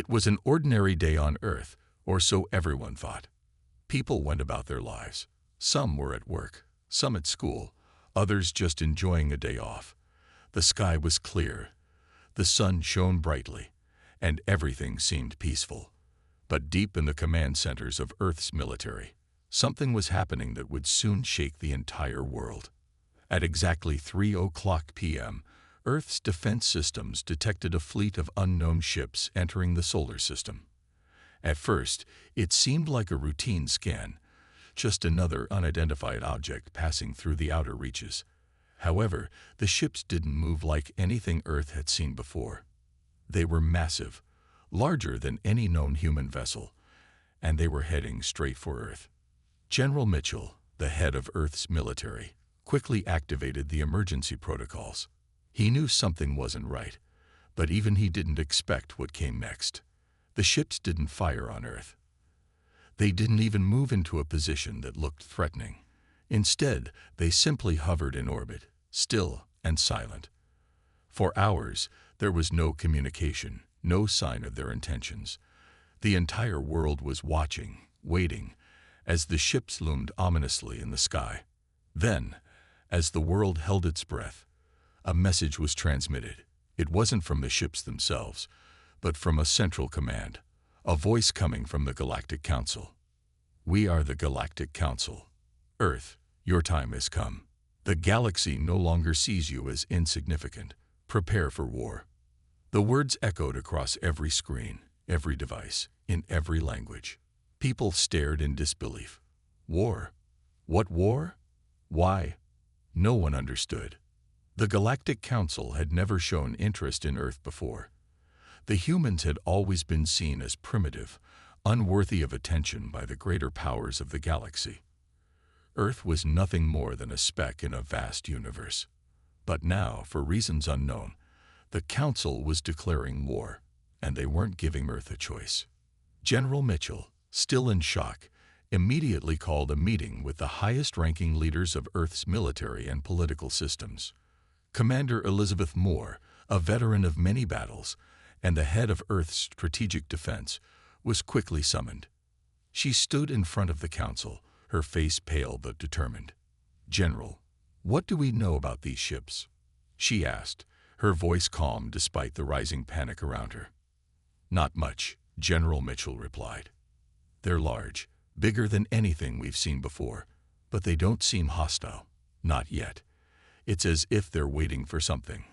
It was an ordinary day on Earth, or so everyone thought. People went about their lives. Some were at work, some at school, others just enjoying a day off. The sky was clear, the sun shone brightly, and everything seemed peaceful. But deep in the command centers of Earth's military, something was happening that would soon shake the entire world. At exactly 3:00 p.m., Earth's defense systems detected a fleet of unknown ships entering the solar system. At first, it seemed like a routine scan, just another unidentified object passing through the outer reaches. However, the ships didn't move like anything Earth had seen before. They were massive, larger than any known human vessel, and they were heading straight for Earth. General Mitchell, the head of Earth's military, quickly activated the emergency protocols. He knew something wasn't right, but even he didn't expect what came next. The ships didn't fire on Earth. They didn't even move into a position that looked threatening. Instead, they simply hovered in orbit, still and silent. For hours, there was no communication, no sign of their intentions. The entire world was watching, waiting, as the ships loomed ominously in the sky. Then, as the world held its breath, a message was transmitted. It wasn't from the ships themselves, but from a central command, a voice coming from the Galactic Council. "We are the Galactic Council. Earth, your time has come. The galaxy no longer sees you as insignificant. Prepare for war." The words echoed across every screen, every device, in every language. People stared in disbelief. War? What war? Why? No one understood. The Galactic Council had never shown interest in Earth before. The humans had always been seen as primitive, unworthy of attention by the greater powers of the galaxy. Earth was nothing more than a speck in a vast universe. But now, for reasons unknown, the Council was declaring war, and they weren't giving Earth a choice. General Mitchell, still in shock, immediately called a meeting with the highest-ranking leaders of Earth's military and political systems. Commander Elizabeth Moore, a veteran of many battles, and the head of Earth's strategic defense, was quickly summoned. She stood in front of the council, her face pale but determined. "General, what do we know about these ships?" she asked, her voice calm despite the rising panic around her. "Not much," General Mitchell replied. "They're large, bigger than anything we've seen before, but they don't seem hostile. Not yet. It's as if they're waiting for something.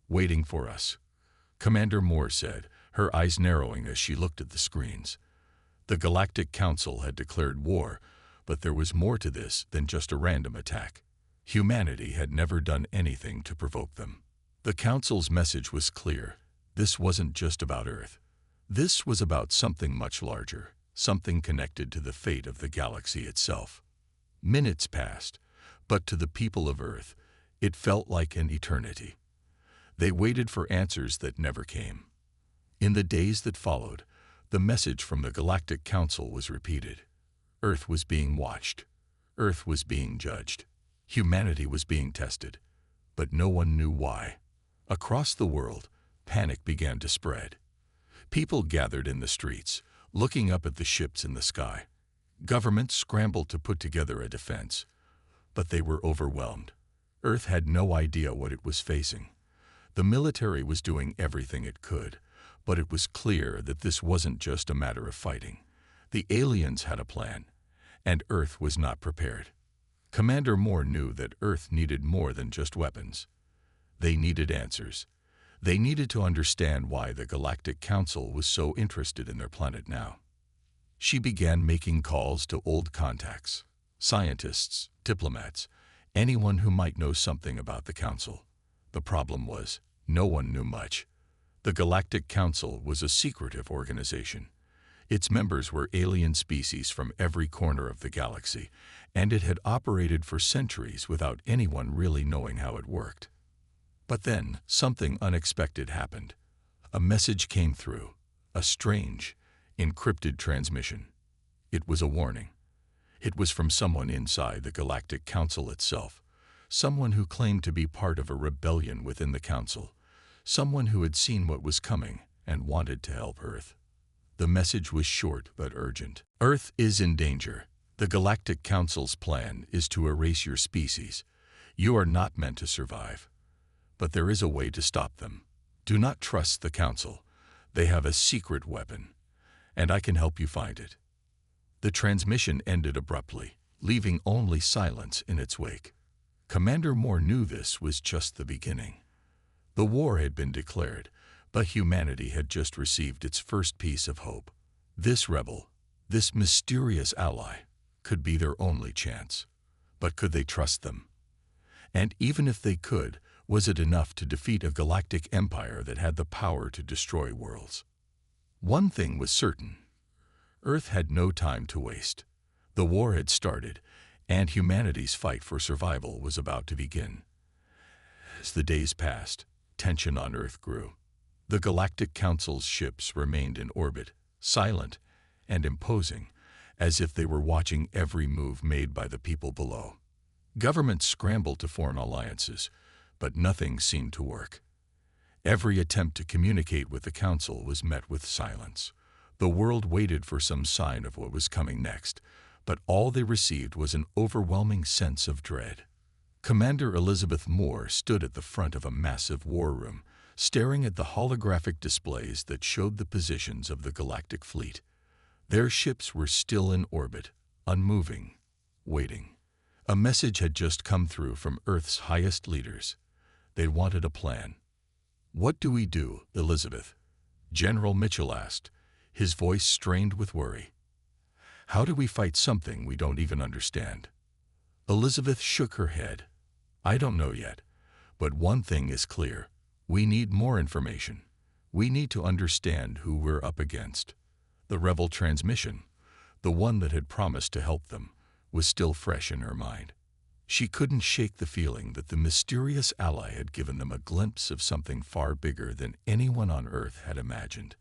Waiting for us," Commander Moore said, her eyes narrowing as she looked at the screens. The Galactic Council had declared war, but there was more to this than just a random attack. Humanity had never done anything to provoke them. The Council's message was clear. This wasn't just about Earth. This was about something much larger, something connected to the fate of the galaxy itself. Minutes passed, but to the people of Earth, it felt like an eternity. They waited for answers that never came. In the days that followed, the message from the Galactic Council was repeated. Earth was being watched. Earth was being judged. Humanity was being tested. But no one knew why. Across the world, panic began to spread. People gathered in the streets, looking up at the ships in the sky. Governments scrambled to put together a defense, but they were overwhelmed. Earth had no idea what it was facing. The military was doing everything it could, but it was clear that this wasn't just a matter of fighting. The aliens had a plan, and Earth was not prepared. Commander Moore knew that Earth needed more than just weapons. They needed answers. They needed to understand why the Galactic Council was so interested in their planet now. She began making calls to old contacts, scientists, diplomats, anyone who might know something about the Council. The problem was, no one knew much. The Galactic Council was a secretive organization. Its members were alien species from every corner of the galaxy, and it had operated for centuries without anyone really knowing how it worked. But then, something unexpected happened. A message came through, a strange, encrypted transmission. It was a warning. It was from someone inside the Galactic Council itself, someone who claimed to be part of a rebellion within the Council, someone who had seen what was coming and wanted to help Earth. The message was short but urgent. Earth is in danger. The Galactic Council's plan is to erase your species. You are not meant to survive. But there is a way to stop them. Do not trust the Council. They have a secret weapon, and I can help you find it. The transmission ended abruptly, leaving only silence in its wake. Commander Moore knew this was just the beginning. The war had been declared, but humanity had just received its first piece of hope. This rebel, this mysterious ally, could be their only chance. But could they trust them? And even if they could, was it enough to defeat a galactic empire that had the power to destroy worlds? One thing was certain. Earth had no time to waste. The war had started, and humanity's fight for survival was about to begin. As the days passed, tension on Earth grew. The Galactic Council's ships remained in orbit, silent and imposing, as if they were watching every move made by the people below. Governments scrambled to form alliances, but nothing seemed to work. Every attempt to communicate with the Council was met with silence. The world waited for some sign of what was coming next, but all they received was an overwhelming sense of dread. Commander Elizabeth Moore stood at the front of a massive war room, staring at the holographic displays that showed the positions of the galactic fleet. Their ships were still in orbit, unmoving, waiting. A message had just come through from Earth's highest leaders. They wanted a plan. "What do we do, Elizabeth?" General Mitchell asked, his voice strained with worry. "How do we fight something we don't even understand?" Elizabeth shook her head. "I don't know yet, but one thing is clear. We need more information. We need to understand who we're up against." The rebel transmission, the one that had promised to help them, was still fresh in her mind. She couldn't shake the feeling that the mysterious ally had given them a glimpse of something far bigger than anyone on Earth had imagined.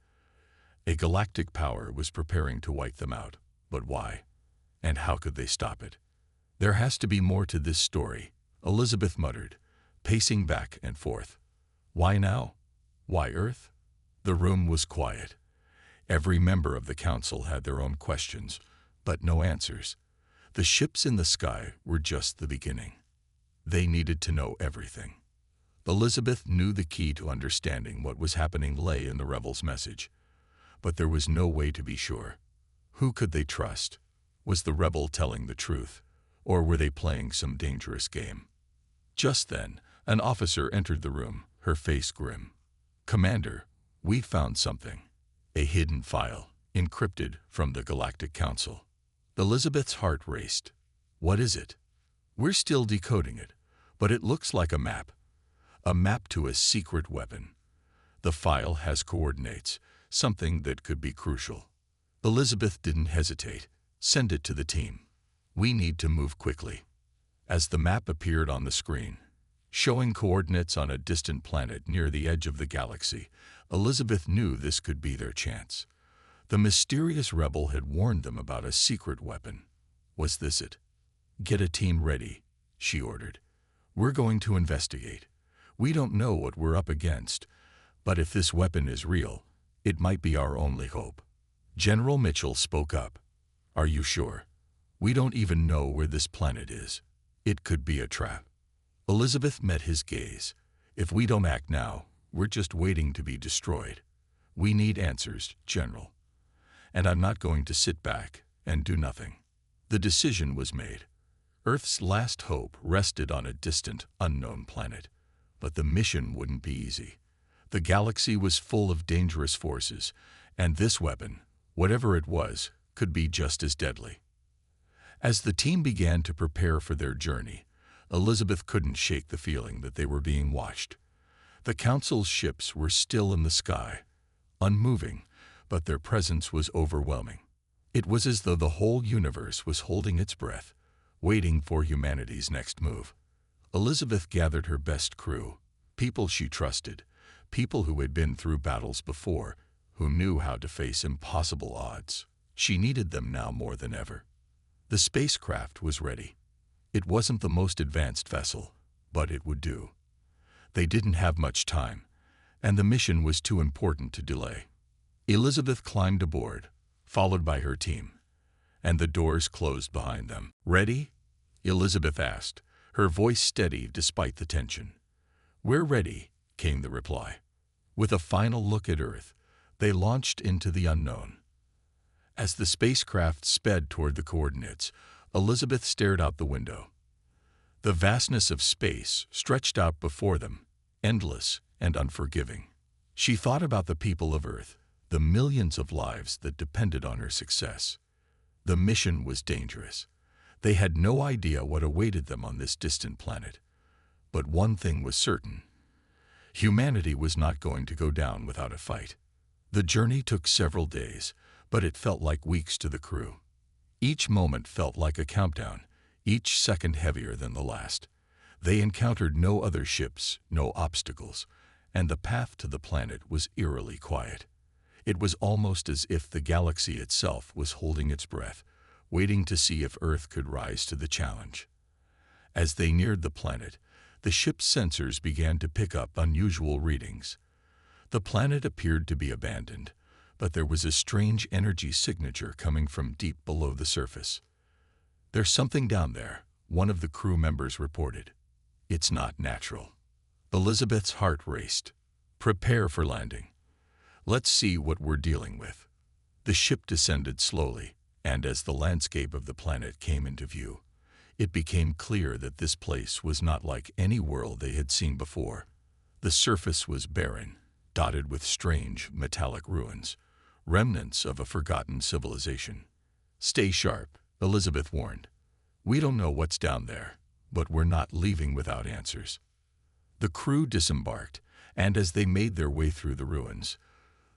A galactic power was preparing to wipe them out, but why? And how could they stop it? "There has to be more to this story," Elizabeth muttered, pacing back and forth. "Why now? Why Earth?" The room was quiet. Every member of the Council had their own questions, but no answers. The ships in the sky were just the beginning. They needed to know everything. Elizabeth knew the key to understanding what was happening lay in the rebels' message. But there was no way to be sure. Who could they trust? Was the rebel telling the truth, or were they playing some dangerous game? Just then, an officer entered the room, her face grim. "Commander, we found something. A hidden file, encrypted from the Galactic Council." Elizabeth's heart raced. "What is it?" "We're still decoding it, but it looks like a map. A map to a secret weapon. The file has coordinates, something that could be crucial." Elizabeth didn't hesitate. "Send it to the team. We need to move quickly." As the map appeared on the screen, showing coordinates on a distant planet near the edge of the galaxy, Elizabeth knew this could be their chance. The mysterious rebel had warned them about a secret weapon. Was this it? "Get a team ready," she ordered. "We're going to investigate. We don't know what we're up against, but if this weapon is real, it might be our only hope." General Mitchell spoke up. "Are you sure? We don't even know where this planet is. It could be a trap." Elizabeth met his gaze. "If we don't act now, we're just waiting to be destroyed. We need answers, General. And I'm not going to sit back and do nothing." The decision was made. Earth's last hope rested on a distant, unknown planet. But the mission wouldn't be easy. The galaxy was full of dangerous forces, and this weapon, whatever it was, could be just as deadly. As the team began to prepare for their journey, Elizabeth couldn't shake the feeling that they were being watched. The Council's ships were still in the sky, unmoving, but their presence was overwhelming. It was as though the whole universe was holding its breath, waiting for humanity's next move. Elizabeth gathered her best crew, people she trusted, people who had been through battles before, who knew how to face impossible odds. She needed them now more than ever. The spacecraft was ready. It wasn't the most advanced vessel, but it would do. They didn't have much time, and the mission was too important to delay. Elizabeth climbed aboard, followed by her team, and the doors closed behind them. "Ready?" Elizabeth asked, her voice steady despite the tension. "We're ready," came the reply. With a final look at Earth, they launched into the unknown. As the spacecraft sped toward the coordinates, Elizabeth stared out the window. The vastness of space stretched out before them, endless and unforgiving. She thought about the people of Earth, the millions of lives that depended on her success. The mission was dangerous. They had no idea what awaited them on this distant planet. But one thing was certain. Humanity was not going to go down without a fight. The journey took several days, but it felt like weeks to the crew. Each moment felt like a countdown, each second heavier than the last. They encountered no other ships, no obstacles, and the path to the planet was eerily quiet. It was almost as if the galaxy itself was holding its breath, waiting to see if Earth could rise to the challenge. As they neared the planet, the ship's sensors began to pick up unusual readings. The planet appeared to be abandoned, but there was a strange energy signature coming from deep below the surface. "There's something down there," one of the crew members reported. "It's not natural." Elizabeth's heart raced. "Prepare for landing. Let's see what we're dealing with." The ship descended slowly, and as the landscape of the planet came into view, it became clear that this place was not like any world they had seen before. The surface was barren, dotted with strange, metallic ruins, remnants of a forgotten civilization. "Stay sharp," Elizabeth warned. "We don't know what's down there, but we're not leaving without answers." The crew disembarked, and as they made their way through the ruins,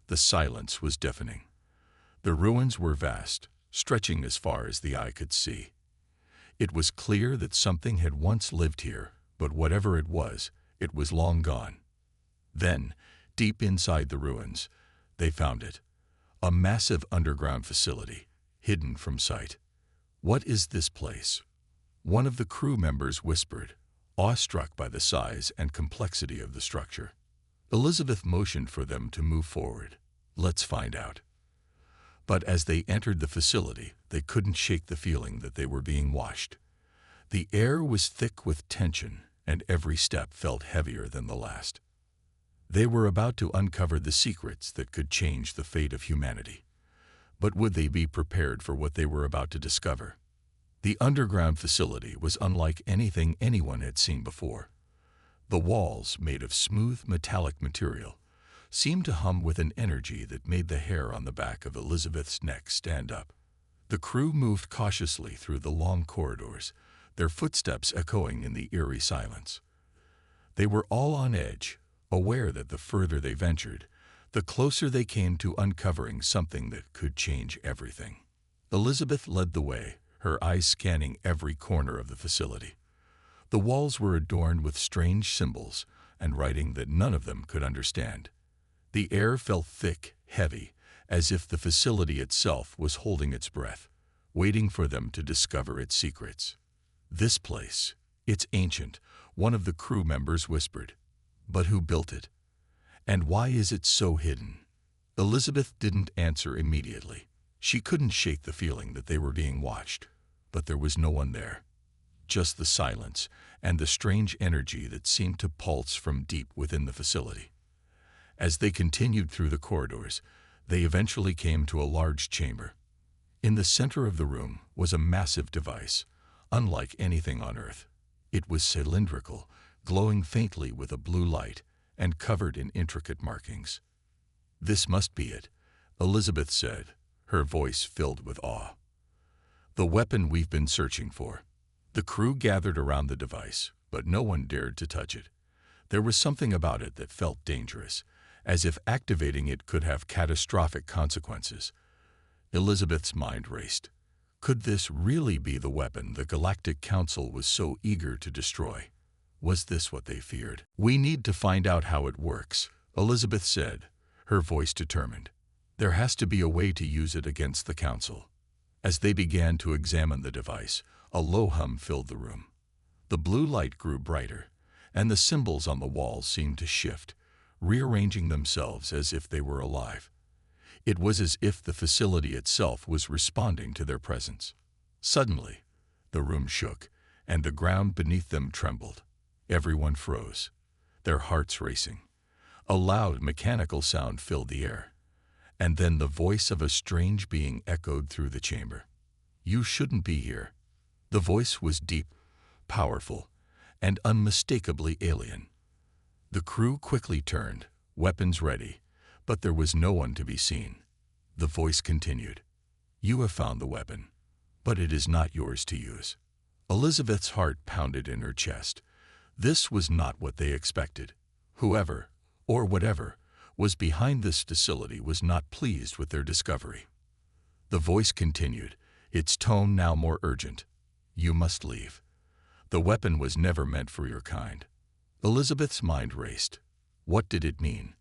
the silence was deafening. The ruins were vast, stretching as far as the eye could see. It was clear that something had once lived here, but whatever it was long gone. Then, deep inside the ruins, they found it. A massive underground facility, hidden from sight. "What is this place?" one of the crew members whispered, awestruck by the size and complexity of the structure. Elizabeth motioned for them to move forward. "Let's find out." But as they entered the facility, they couldn't shake the feeling that they were being watched. The air was thick with tension, and every step felt heavier than the last. They were about to uncover the secrets that could change the fate of humanity. But would they be prepared for what they were about to discover? The underground facility was unlike anything anyone had seen before. The walls, made of smooth metallic material, seemed to hum with an energy that made the hair on the back of Elizabeth's neck stand up. The crew moved cautiously through the long corridors, their footsteps echoing in the eerie silence. They were all on edge, aware that the further they ventured, the closer they came to uncovering something that could change everything. Elizabeth led the way, her eyes scanning every corner of the facility. The walls were adorned with strange symbols and writing that none of them could understand. The air felt thick, heavy, as if the facility itself was holding its breath, waiting for them to discover its secrets. "This place, it's ancient," one of the crew members whispered. "But who built it? And why is it so hidden?" Elizabeth didn't answer immediately. She couldn't shake the feeling that they were being watched. But there was no one there. Just the silence and the strange energy that seemed to pulse from deep within the facility. As they continued through the corridors, they eventually came to a large chamber. In the center of the room was a massive device, unlike anything on Earth. It was cylindrical, glowing faintly with a blue light, and covered in intricate markings. "This must be it," Elizabeth said, her voice filled with awe. "The weapon we've been searching for." The crew gathered around the device, but no one dared to touch it. There was something about it that felt dangerous, as if activating it could have catastrophic consequences. Elizabeth's mind raced. Could this really be the weapon the Galactic Council was so eager to destroy? Was this what they feared? "We need to find out how it works," Elizabeth said, her voice determined. "There has to be a way to use it against the Council." As they began to examine the device, a low hum filled the room. The blue light grew brighter, and the symbols on the walls seemed to shift, rearranging themselves as if they were alive. It was as if the facility itself was responding to their presence. Suddenly, the room shook, and the ground beneath them trembled. Everyone froze, their hearts racing. A loud mechanical sound filled the air, and then the voice of a strange being echoed through the chamber. "You shouldn't be here." The voice was deep, powerful, and unmistakably alien. The crew quickly turned, weapons ready, but there was no one to be seen. The voice continued, "You have found the weapon, but it is not yours to use." Elizabeth's heart pounded in her chest. This was not what they expected. Whoever, or whatever, was behind this facility was not pleased with their discovery. The voice continued, its tone now more urgent. "You must leave. The weapon was never meant for your kind." Elizabeth's mind raced. What did it mean?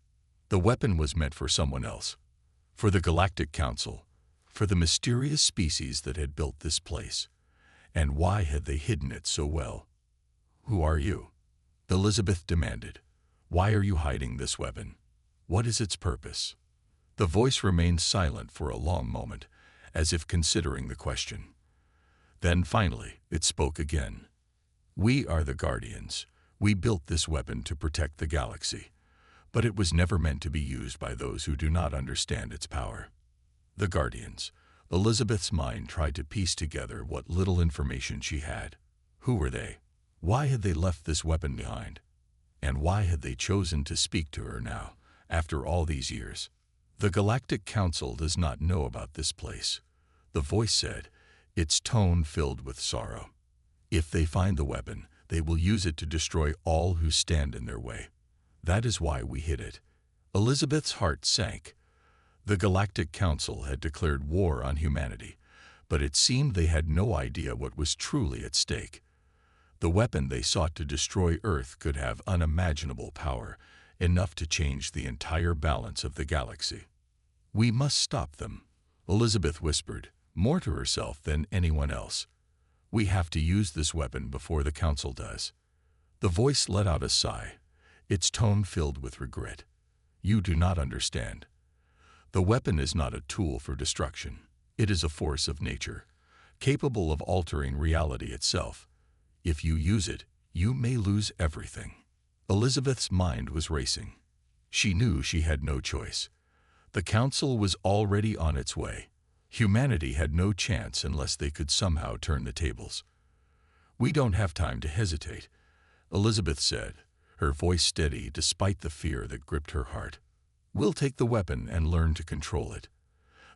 The weapon was meant for someone else. For the Galactic Council. For the mysterious species that had built this place. And why had they hidden it so well? "Who are you?" Elizabeth demanded. "Why are you hiding this weapon? What is its purpose?" The voice remained silent for a long moment, as if considering the question. Then finally, it spoke again. "We are the Guardians. We built this weapon to protect the galaxy, but it was never meant to be used by those who do not understand its power." The Guardians. Elizabeth's mind tried to piece together what little information she had. Who were they? Why had they left this weapon behind? And why had they chosen to speak to her now, after all these years? "The Galactic Council does not know about this place," the voice said, its tone filled with sorrow. "If they find the weapon, they will use it to destroy all who stand in their way. That is why we hid it." Elizabeth's heart sank. The Galactic Council had declared war on humanity, but it seemed they had no idea what was truly at stake. The weapon they sought to destroy Earth could have unimaginable power, enough to change the entire balance of the galaxy. "We must stop them," Elizabeth whispered, more to herself than anyone else. "We have to use this weapon before the Council does." The voice let out a sigh, its tone filled with regret. "You do not understand. The weapon is not a tool for destruction. It is a force of nature, capable of altering reality itself. If you use it, you may lose everything." Elizabeth's mind was racing. She knew she had no choice. The Council was already on its way. Humanity had no chance unless they could somehow turn the tables. "We don't have time to hesitate," Elizabeth said, her voice steady despite the fear that gripped her heart. "We'll take the weapon and learn to control it.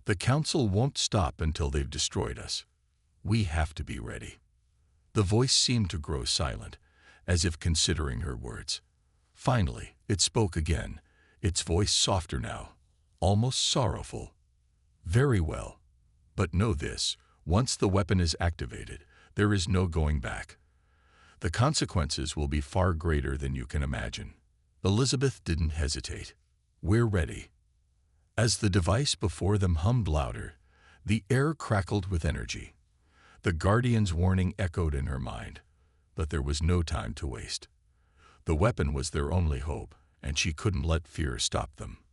The Council won't stop until they've destroyed us. We have to be ready." The voice seemed to grow silent, as if considering her words. Finally, it spoke again, its voice softer now, almost sorrowful. "Very well. But know this, once the weapon is activated, there is no going back. The consequences will be far greater than you can imagine." Elizabeth didn't hesitate. "We're ready." As the device before them hummed louder, the air crackled with energy. The Guardian's warning echoed in her mind, but there was no time to waste. The weapon was their only hope, and she couldn't let fear stop them.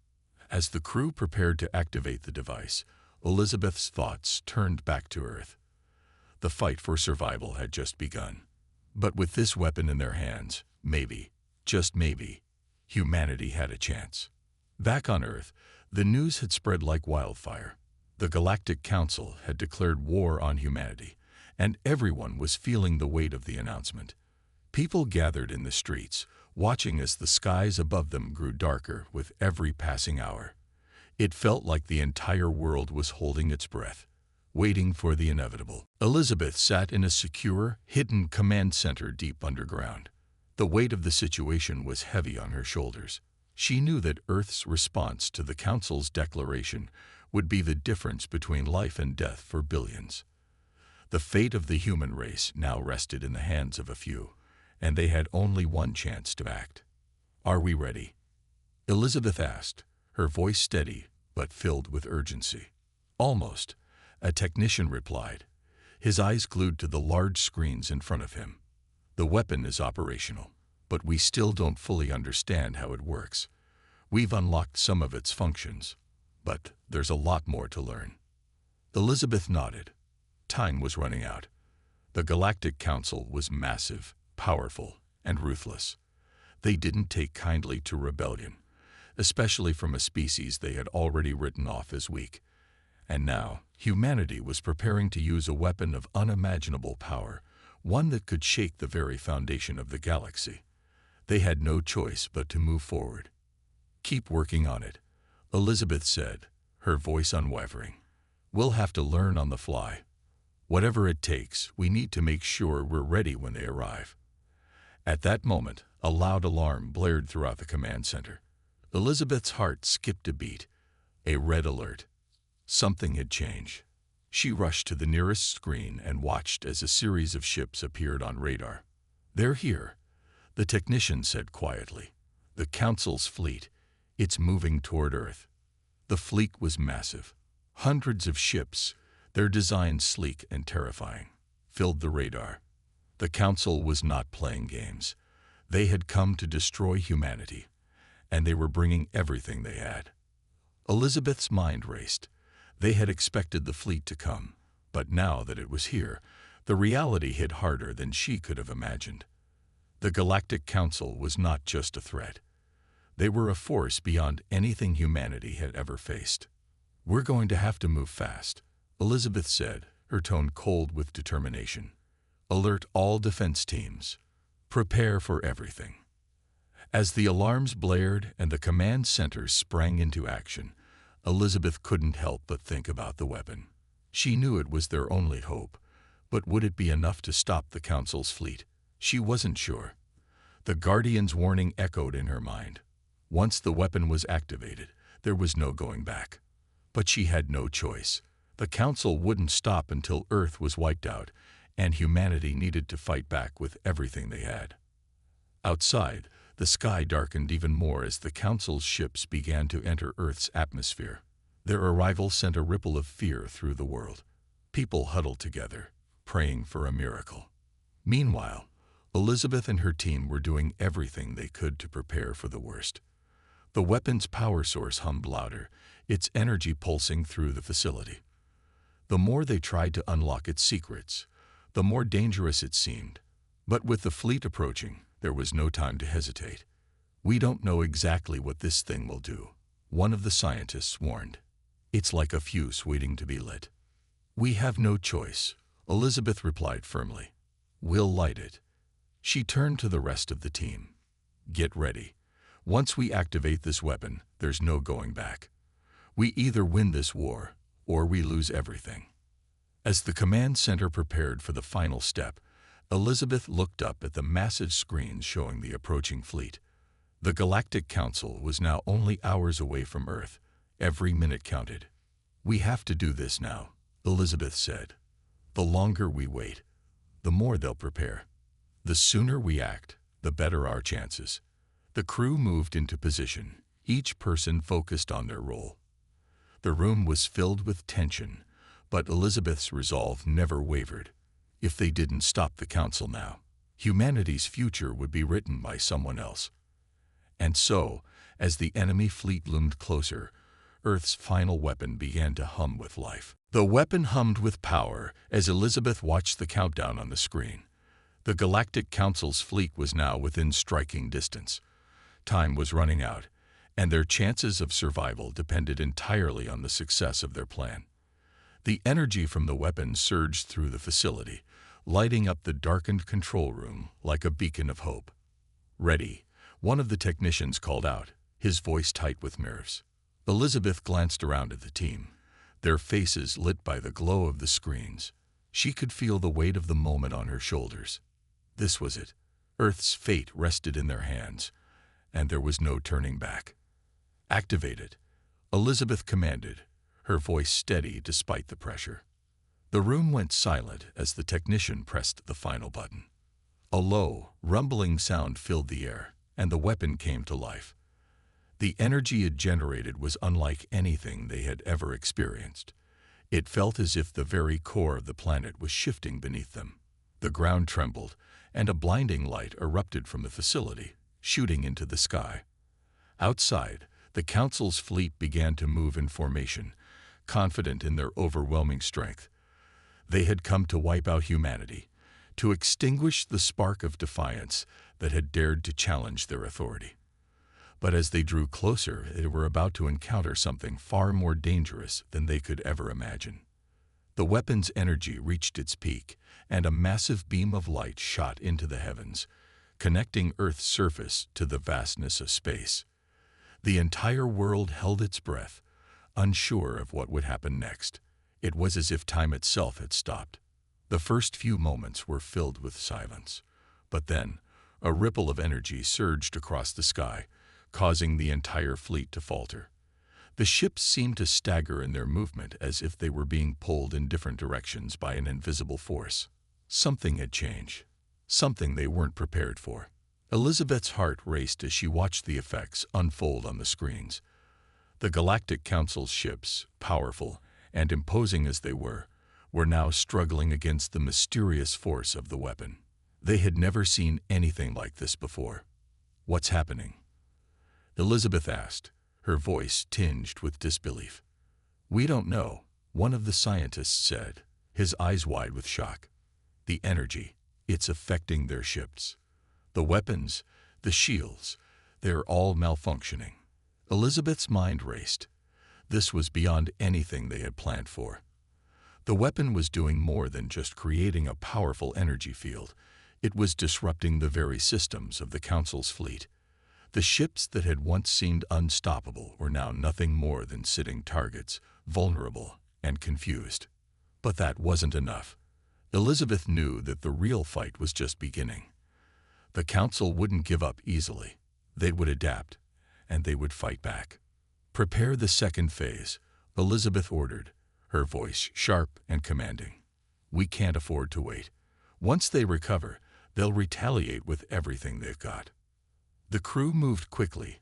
As the crew prepared to activate the device, Elizabeth's thoughts turned back to Earth. The fight for survival had just begun. But with this weapon in their hands, maybe, just maybe, humanity had a chance. Back on Earth, the news had spread like wildfire. The Galactic Council had declared war on humanity, and everyone was feeling the weight of the announcement. People gathered in the streets, watching as the skies above them grew darker with every passing hour. It felt like the entire world was holding its breath, waiting for the inevitable. Elizabeth sat in a secure, hidden command center deep underground. The weight of the situation was heavy on her shoulders. She knew that Earth's response to the Council's declaration would be the difference between life and death for billions. The fate of the human race now rested in the hands of a few, and they had only one chance to act. "Are we ready?" Elizabeth asked, her voice steady but filled with urgency. "Almost," a technician replied, his eyes glued to the large screens in front of him. "The weapon is operational, but we still don't fully understand how it works. We've unlocked some of its functions, But there's a lot more to learn. Elizabeth nodded. Time was running out. The Galactic Council was massive, powerful, and ruthless. They didn't take kindly to rebellion, especially from a species they had already written off as weak. And now, humanity was preparing to use a weapon of unimaginable power, one that could shake the very foundation of the galaxy. They had no choice but to move forward. "Keep working on it," Elizabeth said, her voice unwavering. "We'll have to learn on the fly. Whatever it takes, we need to make sure we're ready when they arrive." At that moment, a loud alarm blared throughout the command center. Elizabeth's heart skipped a beat. A red alert. Something had changed. She rushed to the nearest screen and watched as a series of ships appeared on radar. "They're here," the technician said quietly. "The Council's fleet. It's moving toward Earth." The fleet was massive. Hundreds of ships, their design sleek and terrifying, filled the radar. The Council was not playing games. They had come to destroy humanity, and they were bringing everything they had. Elizabeth's mind raced. They had expected the fleet to come, but now that it was here, the reality hit harder than she could have imagined. The Galactic Council was not just a threat. They were a force beyond anything humanity had ever faced. "We're going to have to move fast," Elizabeth said, her tone cold with determination. "Alert all defense teams. Prepare for everything." As the alarms blared and the command centers sprang into action, Elizabeth couldn't help but think about the weapon. She knew it was their only hope, but would it be enough to stop the Council's fleet? She wasn't sure. The Guardian's warning echoed in her mind. Once the weapon was activated, there was no going back. But she had no choice. The Council wouldn't stop until Earth was wiped out, and humanity needed to fight back with everything they had. Outside, the sky darkened even more as the Council's ships began to enter Earth's atmosphere. Their arrival sent a ripple of fear through the world. People huddled together, praying for a miracle. Meanwhile, Elizabeth and her team were doing everything they could to prepare for the worst. The weapon's power source hummed louder, its energy pulsing through the facility. The more they tried to unlock its secrets, the more dangerous it seemed. But with the fleet approaching, there was no time to hesitate. "We don't know exactly what this thing will do," one of the scientists warned. "It's like a fuse waiting to be lit." "We have no choice," Elizabeth replied firmly. "We'll light it." She turned to the rest of the team. "Get ready. Once we activate this weapon, there's no going back. We either win this war, or we lose everything." As the command center prepared for the final step, Elizabeth looked up at the massive screens showing the approaching fleet. The Galactic Council was now only hours away from Earth. Every minute counted. "We have to do this now," Elizabeth said. "The longer we wait, the more they'll prepare. The sooner we act, the better our chances." The crew moved into position, each person focused on their role. The room was filled with tension, but Elizabeth's resolve never wavered. If they didn't stop the Council now, humanity's future would be written by someone else. And so, as the enemy fleet loomed closer, Earth's final weapon began to hum with life. The weapon hummed with power as Elizabeth watched the countdown on the screen. The Galactic Council's fleet was now within striking distance. Time was running out, and their chances of survival depended entirely on the success of their plan. The energy from the weapon surged through the facility, lighting up the darkened control room like a beacon of hope. "Ready," one of the technicians called out, his voice tight with nerves. Elizabeth glanced around at the team, their faces lit by the glow of the screens. She could feel the weight of the moment on her shoulders. This was it. Earth's fate rested in their hands, and there was no turning back. "Activate it," Elizabeth commanded, her voice steady despite the pressure. The room went silent as the technician pressed the final button. A low, rumbling sound filled the air, and the weapon came to life. The energy it generated was unlike anything they had ever experienced. It felt as if the very core of the planet was shifting beneath them. The ground trembled, and a blinding light erupted from the facility, shooting into the sky. Outside, The Council's fleet began to move in formation, confident in their overwhelming strength. They had come to wipe out humanity, to extinguish the spark of defiance that had dared to challenge their authority. But as they drew closer, they were about to encounter something far more dangerous than they could ever imagine. The weapon's energy reached its peak, and a massive beam of light shot into the heavens, connecting Earth's surface to the vastness of space. The entire world held its breath, unsure of what would happen next. It was as if time itself had stopped. The first few moments were filled with silence, but then a ripple of energy surged across the sky, causing the entire fleet to falter. The ships seemed to stagger in their movement as if they were being pulled in different directions by an invisible force. Something had changed, something they weren't prepared for. Elizabeth's heart raced as she watched the effects unfold on the screens. The Galactic Council's ships, powerful and imposing as they were now struggling against the mysterious force of the weapon. They had never seen anything like this before. "What's happening?" Elizabeth asked, her voice tinged with disbelief. "We don't know," one of the scientists said, his eyes wide with shock. "The energy, it's affecting their ships. The weapons, the shields, they're all malfunctioning." Elizabeth's mind raced. This was beyond anything they had planned for. The weapon was doing more than just creating a powerful energy field. It was disrupting the very systems of the Council's fleet. The ships that had once seemed unstoppable were now nothing more than sitting targets, vulnerable and confused. But that wasn't enough. Elizabeth knew that the real fight was just beginning. The Council wouldn't give up easily. They would adapt, and they would fight back. "Prepare the second phase," Elizabeth ordered, her voice sharp and commanding. "We can't afford to wait. Once they recover, they'll retaliate with everything they've got." The crew moved quickly,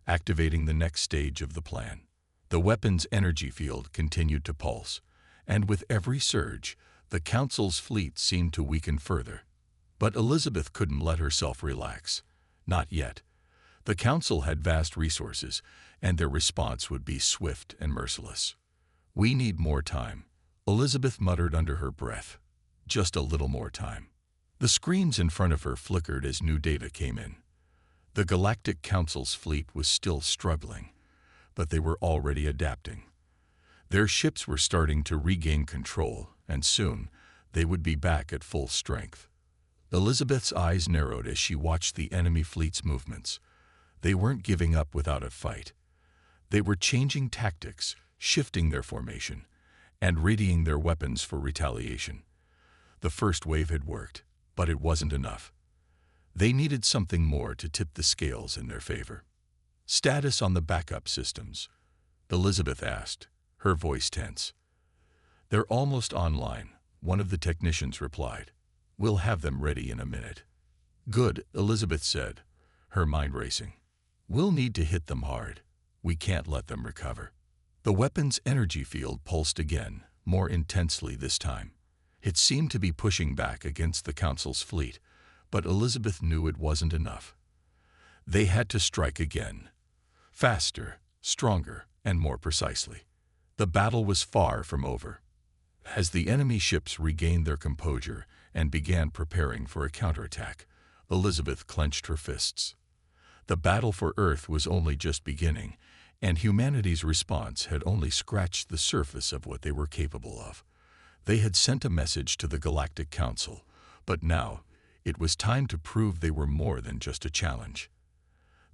activating the next stage of the plan. The weapon's energy field continued to pulse, and with every surge, the Council's fleet seemed to weaken further. But Elizabeth couldn't let herself relax. Not yet. The Council had vast resources, and their response would be swift and merciless. "We need more time," Elizabeth muttered under her breath. "Just a little more time." The screens in front of her flickered as new data came in. The Galactic Council's fleet was still struggling, but they were already adapting. Their ships were starting to regain control, and soon they would be back at full strength. Elizabeth's eyes narrowed as she watched the enemy fleet's movements. They weren't giving up without a fight. They were changing tactics, shifting their formation, and readying their weapons for retaliation. The first wave had worked, but it wasn't enough. They needed something more to tip the scales in their favor. "Status on the backup systems?" Elizabeth asked, her voice tense. "They're almost online," one of the technicians replied. "We'll have them ready in a minute." "Good," Elizabeth said, her mind racing. "We'll need to hit them hard. We can't let them recover." The weapon's energy field pulsed again, more intensely this time. It seemed to be pushing back against the Council's fleet, but Elizabeth knew it wasn't enough. They had to strike again. Faster, stronger, and more precisely. The battle was far from over. As the enemy ships regained their composure and began preparing for a counterattack, Elizabeth clenched her fists. The battle for Earth was only just beginning, and humanity's response had only scratched the surface of what they were capable of. They had sent a message to the Galactic Council, but now it was time to prove they were more than just a challenge.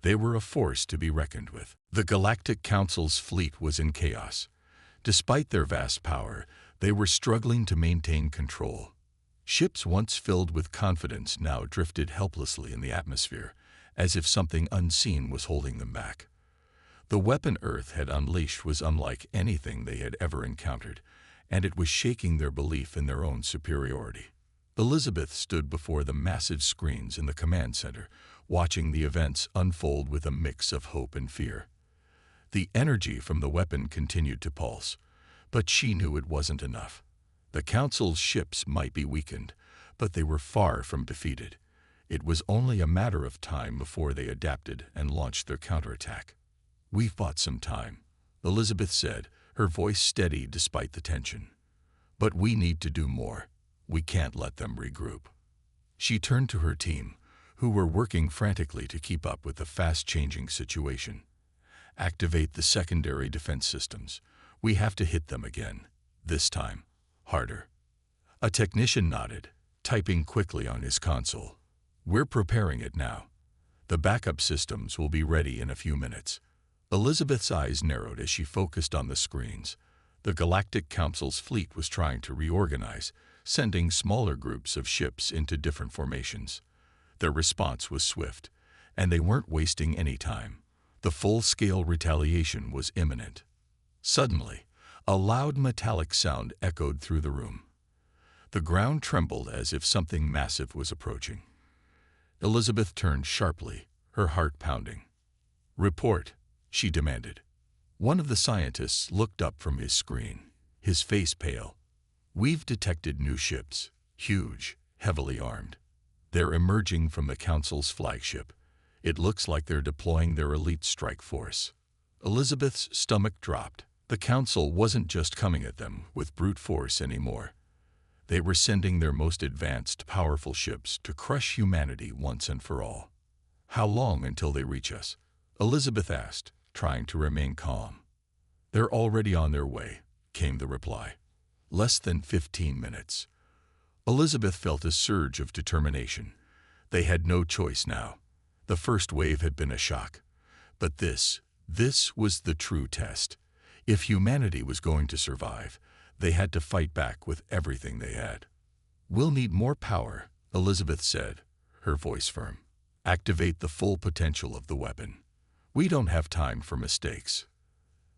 They were a force to be reckoned with. The Galactic Council's fleet was in chaos. Despite their vast power, they were struggling to maintain control. Ships once filled with confidence now drifted helplessly in the atmosphere, as if something unseen was holding them back. The weapon Earth had unleashed was unlike anything they had ever encountered, and it was shaking their belief in their own superiority. Elizabeth stood before the massive screens in the command center, watching the events unfold with a mix of hope and fear. The energy from the weapon continued to pulse, but she knew it wasn't enough. The Council's ships might be weakened, but they were far from defeated. It was only a matter of time before they adapted and launched their counterattack. "We've bought some time," Elizabeth said, her voice steady despite the tension. "But we need to do more. We can't let them regroup." She turned to her team, who were working frantically to keep up with the fast-changing situation. "Activate the secondary defense systems. We have to hit them again. This time, harder." A technician nodded, typing quickly on his console. "We're preparing it now. The backup systems will be ready in a few minutes." Elizabeth's eyes narrowed as she focused on the screens. The Galactic Council's fleet was trying to reorganize, sending smaller groups of ships into different formations. Their response was swift, and they weren't wasting any time. The full-scale retaliation was imminent. Suddenly, a loud metallic sound echoed through the room. The ground trembled as if something massive was approaching. Elizabeth turned sharply, her heart pounding. "Report," she demanded. One of the scientists looked up from his screen, his face pale. "We've detected new ships, huge, heavily armed. They're emerging from the Council's flagship. It looks like they're deploying their elite strike force." Elizabeth's stomach dropped. The Council wasn't just coming at them with brute force anymore. They were sending their most advanced, powerful ships to crush humanity once and for all. "How long until they reach us?" Elizabeth asked, trying to remain calm. "They're already on their way," came the reply. "Less than 15 minutes." Elizabeth felt a surge of determination. They had no choice now. The first wave had been a shock. But this was the true test. If humanity was going to survive, they had to fight back with everything they had. "We'll need more power," Elizabeth said, her voice firm. "Activate the full potential of the weapon. We don't have time for mistakes."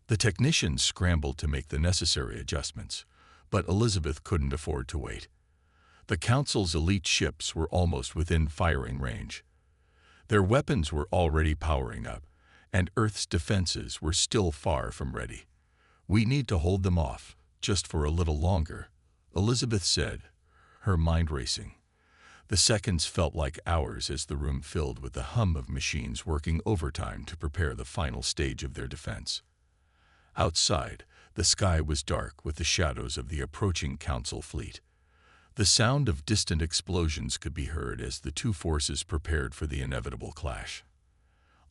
The technicians scrambled to make the necessary adjustments, but Elizabeth couldn't afford to wait. The Council's elite ships were almost within firing range. Their weapons were already powering up, and Earth's defenses were still far from ready. "We need to hold them off, just for a little longer," Elizabeth said, her mind racing. The seconds felt like hours as the room filled with the hum of machines working overtime to prepare the final stage of their defense. Outside, the sky was dark with the shadows of the approaching Council fleet. The sound of distant explosions could be heard as the two forces prepared for the inevitable clash.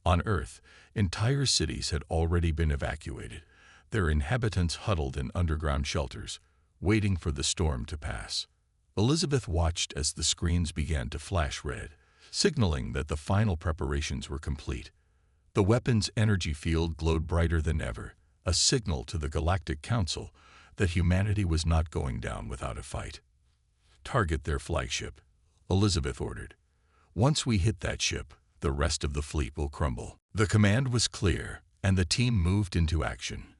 On Earth, entire cities had already been evacuated, their inhabitants huddled in underground shelters, waiting for the storm to pass. Elizabeth watched as the screens began to flash red, signaling that the final preparations were complete. The weapon's energy field glowed brighter than ever, a signal to the Galactic Council that humanity was not going down without a fight. "Target their flagship," Elizabeth ordered. "Once we hit that ship, the rest of the fleet will crumble." The command was clear, and the team moved into action.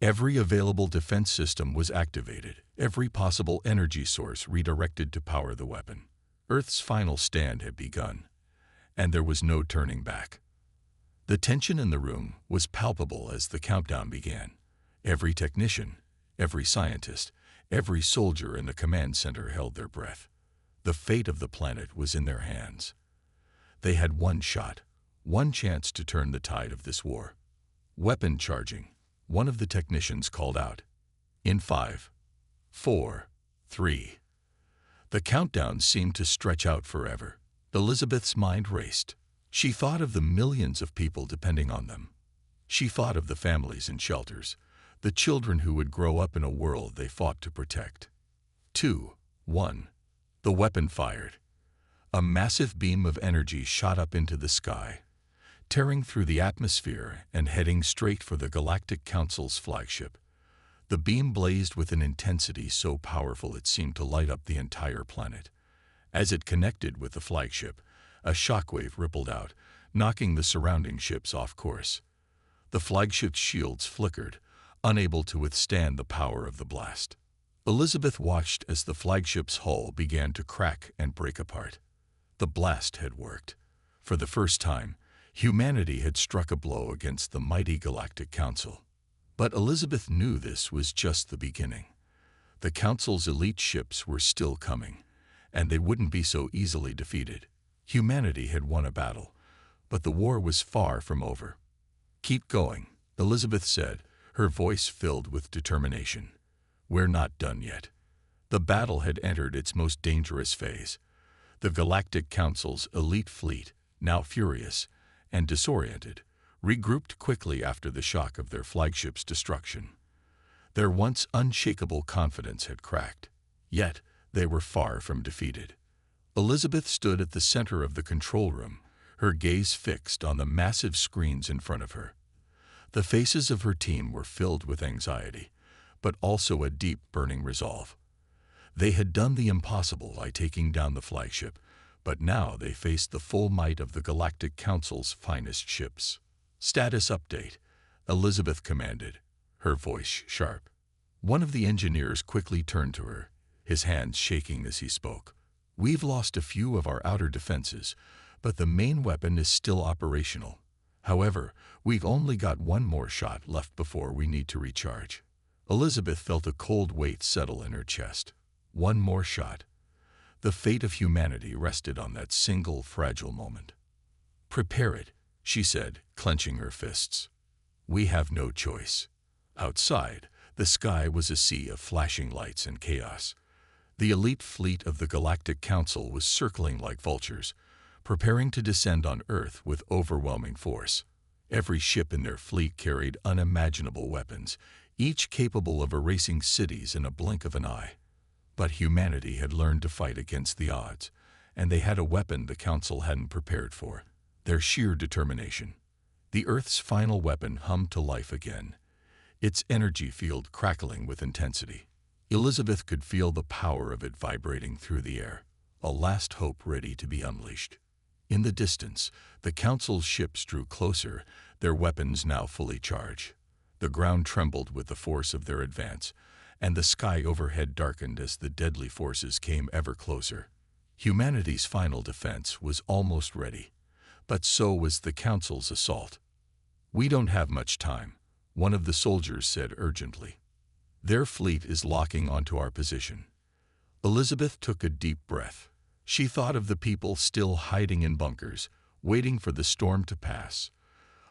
Every available defense system was activated, every possible energy source redirected to power the weapon. Earth's final stand had begun, and there was no turning back. The tension in the room was palpable as the countdown began. Every technician, every scientist, every soldier in the command center held their breath. The fate of the planet was in their hands. They had one shot, one chance to turn the tide of this war. "Weapon charging," one of the technicians called out. "In 5, 4, 3. The countdown seemed to stretch out forever. Elizabeth's mind raced. She thought of the millions of people depending on them. She thought of the families in shelters, the children who would grow up in a world they fought to protect. 2, 1. The weapon fired. A massive beam of energy shot up into the sky, tearing through the atmosphere and heading straight for the Galactic Council's flagship. The beam blazed with an intensity so powerful it seemed to light up the entire planet. As it connected with the flagship, a shockwave rippled out, knocking the surrounding ships off course. The flagship's shields flickered, unable to withstand the power of the blast. Elizabeth watched as the flagship's hull began to crack and break apart. The blast had worked. For the first time, humanity had struck a blow against the mighty Galactic Council. But Elizabeth knew this was just the beginning. The Council's elite ships were still coming, and they wouldn't be so easily defeated. Humanity had won a battle, but the war was far from over. "Keep going," Elizabeth said, her voice filled with determination. "We're not done yet." The battle had entered its most dangerous phase. The Galactic Council's elite fleet, now furious and disoriented, regrouped quickly after the shock of their flagship's destruction. Their once unshakable confidence had cracked, yet they were far from defeated. Elizabeth stood at the center of the control room, her gaze fixed on the massive screens in front of her. The faces of her team were filled with anxiety, but also a deep, burning resolve. They had done the impossible by taking down the flagship, but now they faced the full might of the Galactic Council's finest ships. "Status update," Elizabeth commanded, her voice sharp. One of the engineers quickly turned to her, his hands shaking as he spoke. "We've lost a few of our outer defenses, but the main weapon is still operational. However, we've only got one more shot left before we need to recharge." Elizabeth felt a cold weight settle in her chest. One more shot. The fate of humanity rested on that single fragile moment. "Prepare it," she said, clenching her fists. "We have no choice." Outside, the sky was a sea of flashing lights and chaos. The elite fleet of the Galactic Council was circling like vultures, preparing to descend on Earth with overwhelming force. Every ship in their fleet carried unimaginable weapons, each capable of erasing cities in a blink of an eye. But humanity had learned to fight against the odds, and they had a weapon the Council hadn't prepared for: their sheer determination. The Earth's final weapon hummed to life again, its energy field crackling with intensity. Elizabeth could feel the power of it vibrating through the air, a last hope ready to be unleashed. In the distance, the Council's ships drew closer, their weapons now fully charged. The ground trembled with the force of their advance, and the sky overhead darkened as the deadly forces came ever closer. Humanity's final defense was almost ready, but so was the Council's assault. "We don't have much time," one of the soldiers said urgently. "Their fleet is locking onto our position." Elizabeth took a deep breath. She thought of the people still hiding in bunkers, waiting for the storm to pass,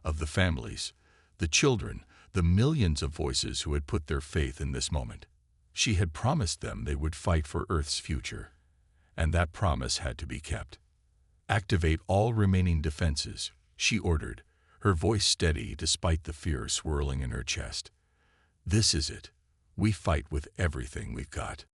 of the families, the children, the millions of voices who had put their faith in this moment. She had promised them they would fight for Earth's future, and that promise had to be kept. "Activate all remaining defenses," she ordered, her voice steady despite the fear swirling in her chest. "This is it. We fight with everything we've got."